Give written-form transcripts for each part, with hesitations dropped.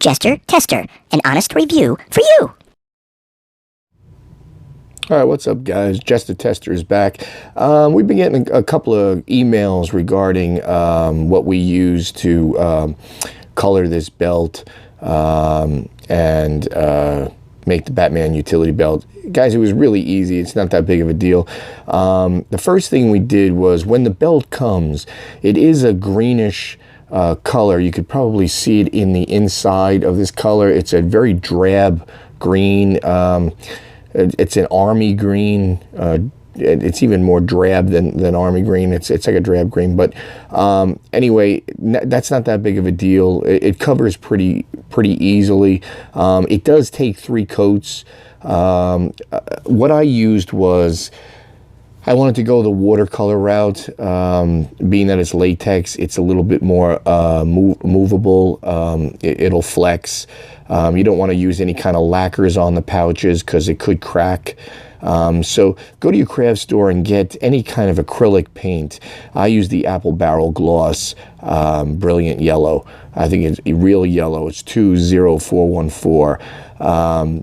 Jester, Tester, an honest review for you. All right, what's up, guys? Jester Tester is back. We've been getting a couple of emails regarding what we use to color this belt and make the Batman utility belt. Guys, it was really easy. It's not that big of a deal. The first thing we did was, when the belt comes, it is a greenish color. You could probably see it in the inside of this color. It's a very drab green. It's an army green. It's even more drab than army green. It's like a drab green. But anyway, that's not that big of a deal. It covers pretty easily. It does take 3 coats. What I used was, I wanted to go the watercolor route. Being that it's latex, it's a little bit more movable. It'll flex. You don't want to use any kind of lacquers on the pouches because it could crack. So go to your craft store and get any kind of acrylic paint. I use the Apple Barrel Gloss Brilliant Yellow. I think it's real yellow. It's 20414.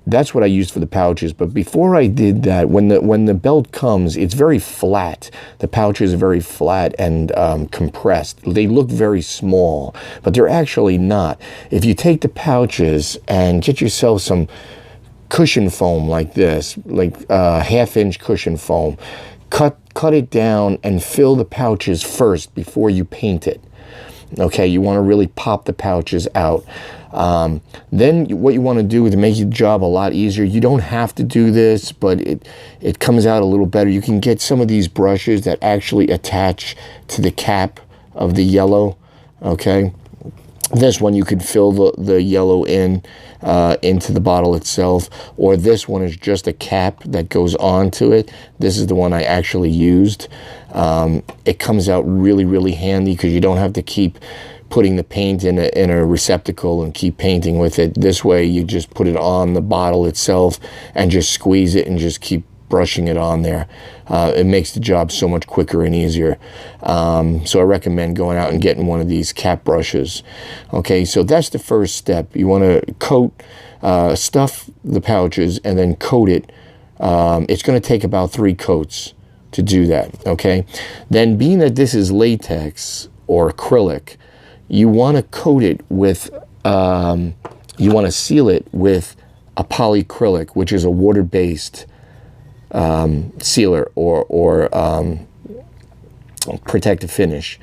That's what I used for the pouches. But before I did that, when the belt comes, it's very flat. The pouches are very flat and compressed. They look very small, but they're actually not. If you take the pouches and get yourself some cushion foam like this, like 1/2-inch cushion foam, cut it down and fill the pouches first before you paint it. Okay, you want to really pop the pouches out. Then what you want to do to make your job a lot easier, you don't have to do this, but it comes out a little better. You can get some of these brushes that actually attach to the cap of the yellow. Okay, this one you could fill the yellow into the bottle itself, or this one is just a cap that goes onto it. This is the one I actually used. It comes out really handy because you don't have to keep putting the paint in a receptacle and keep painting with it. This way you just put it on the bottle itself and just squeeze it and just keep brushing it on there. It makes the job so much quicker and easier. So I recommend going out and getting one of these cap brushes. Okay, so that's the first step. You want to coat, stuff the pouches and then coat it. It's going to take about 3 coats to do that. Okay, then being that this is latex or acrylic, you want to coat it with, you want to seal it with a polyacrylic, which is a water-based sealer or protective finish.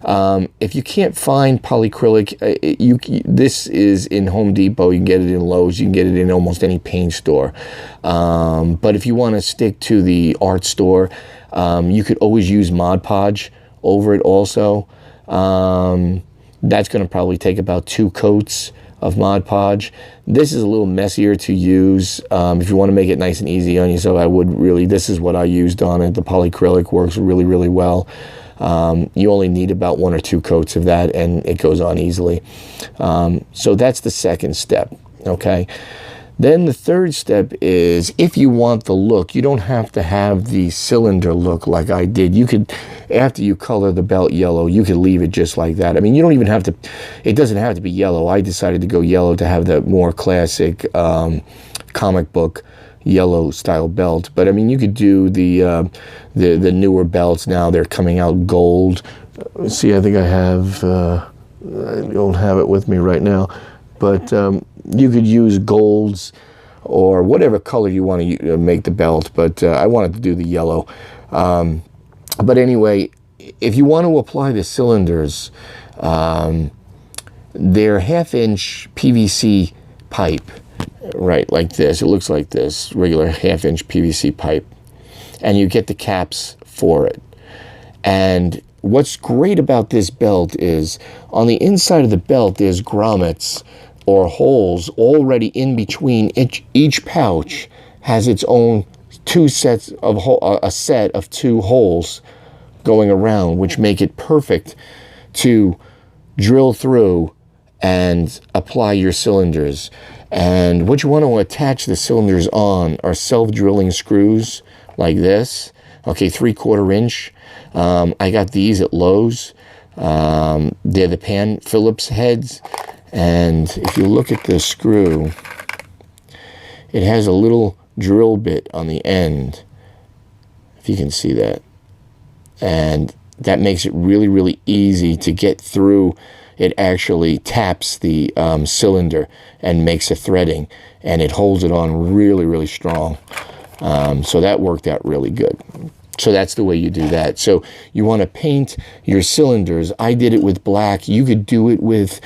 If you can't find polyacrylic, this is in Home Depot. You can get it in Lowe's. You can get it in almost any paint store. But if you want to stick to the art store, you could always use Mod Podge over it also. That's going to probably take about 2 coats of Mod Podge. This is a little messier to use. If you want to make it nice and easy on yourself, I would really, this is what I used on it. The polyacrylic works really well. You only need about 1 or 2 coats of that and it goes on easily. So that's the second step, okay? Then the third step is, if you want the look, you don't have to have the cylinder look like I did. You could, after you color the belt yellow, you could leave it just like that. I mean, you don't even have to, it doesn't have to be yellow. I decided to go yellow to have the more classic comic book yellow style belt. But I mean, you could do the newer belts now. They're coming out gold. See, I think I have, I don't have it with me right now, but you could use golds or whatever color you want to make the belt, but I wanted to do the yellow. But anyway, if you want to apply the cylinders, they're 1/2-inch PVC pipe, right, like this. It looks like this, regular 1/2-inch PVC pipe. And you get the caps for it. And what's great about this belt is, on the inside of the belt, there's grommets or holes already in between. Each pouch has its own 2 sets of a set of 2 holes going around, which make it perfect to drill through and apply your cylinders. And what you want to attach the cylinders on are self-drilling screws like this. Okay, 3/4 inch. I got these at Lowe's. They're the Pan Phillips heads. And if you look at the screw, it has a little drill bit on the end, if you can see that. And that makes it really, really easy to get through. It actually taps the cylinder and makes a threading, and it holds it on really, really strong. So that worked out really good. So that's the way you do that. So you want to paint your cylinders. I did it with black. You could do it with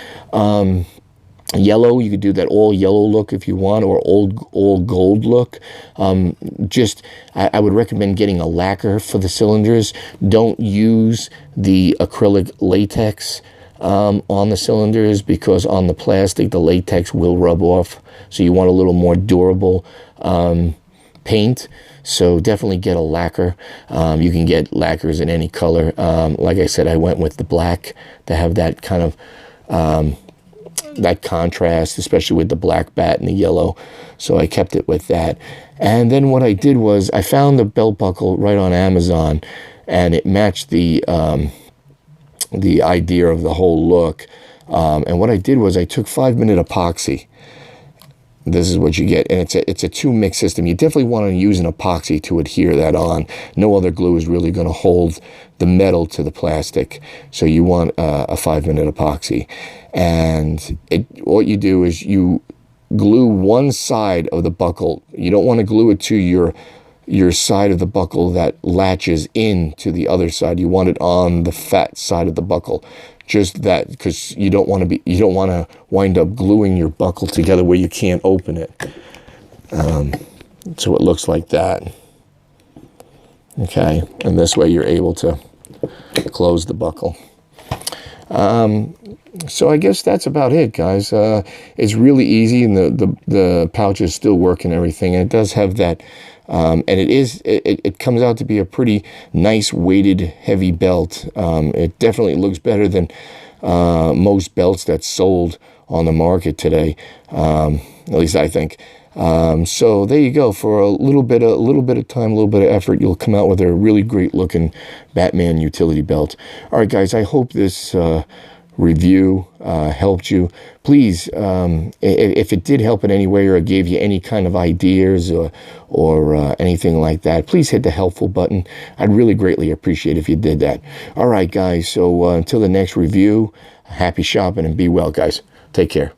yellow. You could do that all yellow look if you want, or all gold look. I would recommend getting a lacquer for the cylinders. Don't use the acrylic latex on the cylinders, because on the plastic the latex will rub off. So you want a little more durable paint. So definitely get a lacquer. You can get lacquers in any color. Like I said, I went with the black to have that kind of that contrast, especially with the black bat and the yellow. So I kept it with that. And then what I did was I found the belt buckle right on Amazon, and it matched the idea of the whole look. And what I did was I took 5-minute epoxy. This is what you get, and it's a 2-mix system. You definitely want to use an epoxy to adhere that on. No other glue is really going to hold the metal to the plastic, so you want a 5-minute epoxy. And what you do is you glue one side of the buckle. You don't want to glue it to your side of the buckle that latches into the other side. You want it on the fat side of the buckle. Just that, because you don't want to wind up gluing your buckle together where you can't open it. So it looks like that. Okay, and this way you're able to close the buckle. So I guess that's about it, guys. It's really easy, and the pouches still work and everything, and it does have that. And it comes out to be a pretty nice weighted heavy belt. It definitely looks better than most belts that's sold on the market today, at least I think. So there you go. For a little bit of time, a little bit of effort, you'll come out with a really great looking Batman utility belt. All right, guys, I hope this review helped you. Please, if it did help in any way, or it gave you any kind of ideas or anything like that, please hit the helpful button. I'd really greatly appreciate if you did that. All right, guys, so until the next review, happy shopping and be well, guys. Take care.